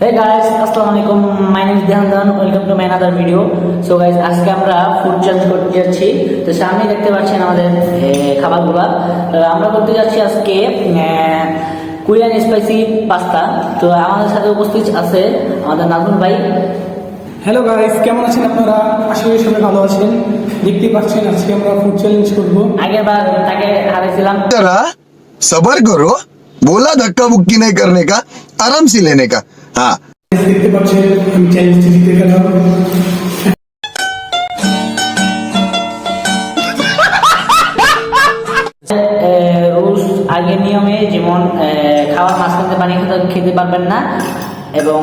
Hey guys, Assalamualaikum. My name is Dehandan. Welcome to my another video. So guys, আজকে আমরা food challenge করতে যাচ্ছি। তো সামনে দেখতে পাচ্ছেন আমাদের খাবারগুলো। আমরা করতে যাচ্ছি আজকে কোরিয়ান স্পাইসি পাস্তা। তো আমাদের সাথে উপস্থিত আছে আমাদের নাজমুল ভাই। হ্যালো গাইস, কেমন আছেন আপনারা? আশা করি সবাই ভালো আছেন। দেখতে পাচ্ছেন আজকে আমরা ফুড চ্যালেঞ্জ করব। আগের বার তাকে হারাইছিলাম। जरा सबर करो, बोला धक्का मुक्की नहीं करने का, आराम से लेने का। हाँ, দেখতে পাচ্ছেন আমি চ্যালেঞ্জটি জিতে গেলাম। রুলস আগের নিয়মে যেমন খাওয়ার মাঝখানে পানি খেতে পারবেন না এবং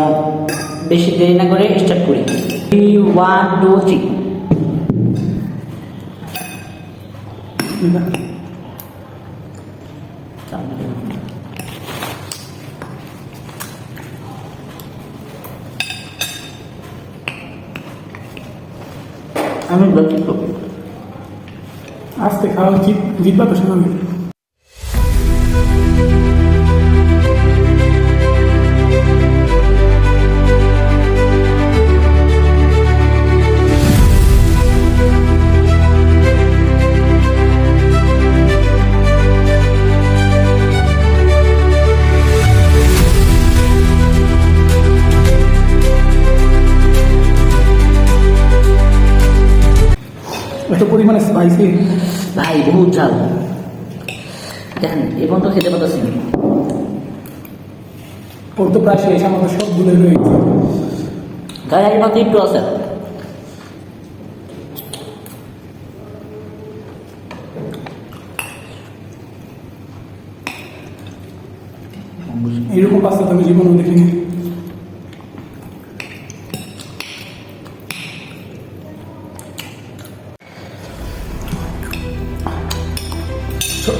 বেশি দেরি না করে স্টার্ট করি। 1 2 3 আমি ব্যক্তিত্ব আজকে খাওয়া জিতবা তো সবাই। এত পরিমাণে স্পাইসি ভাই, বহুত ঝাল। দেখেন এখন তো খেতে পারতেছি না। ওর তো প্রায় শেষ, আমাদের সবগুলো রয়ে গেছে। গায়ে আগে মাত্র একটু আছে। এইরকম পাস্তা তো আমি জীবনে দেখিনি।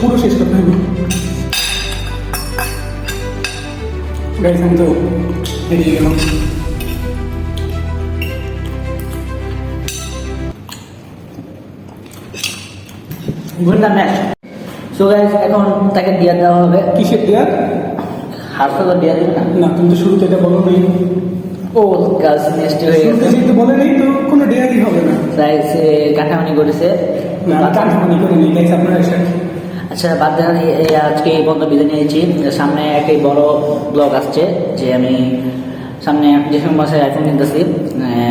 পুরো শেষ করতে হবে। গাইস, আমি তো বেরিয়ে গেলাম। বুঝলাম না। সো গাইস, এখন তাকে দিয়ে দেওয়া হবে। কিসের দেয়ার? হাফটা তো দিয়ে দিবে না। না, তুমি তো শুরুতে এটা বলো নেই। ও গাছ নেক্সট হয়ে শুরুতে গেছে। যেহেতু বলে নেই তো কোনো দেয়ারই হবে না। তাই সে কাঠামানি করেছে। না, আমি কাঠামো করে নিই। গাইস, আপনারা এসে আচ্ছা, বাদ দেন। আজকে এই পর্যন্ত বিদায় নিয়েছি। সামনে একটি বড় ব্লগ আসছে, যে আমি সামনে ডিসেম্বর মাসে আইফোন কিনতেছি,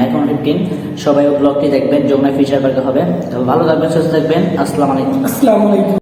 আইফোন 15। সবাই ব্লগটি দেখবেন, যমুনা ফিচার পার্কে হবে। তো ভালো থাকবেন, সুস্থ থাকবেন। আসসালামু আলাইকুম। আসসালামু আলাইকুম।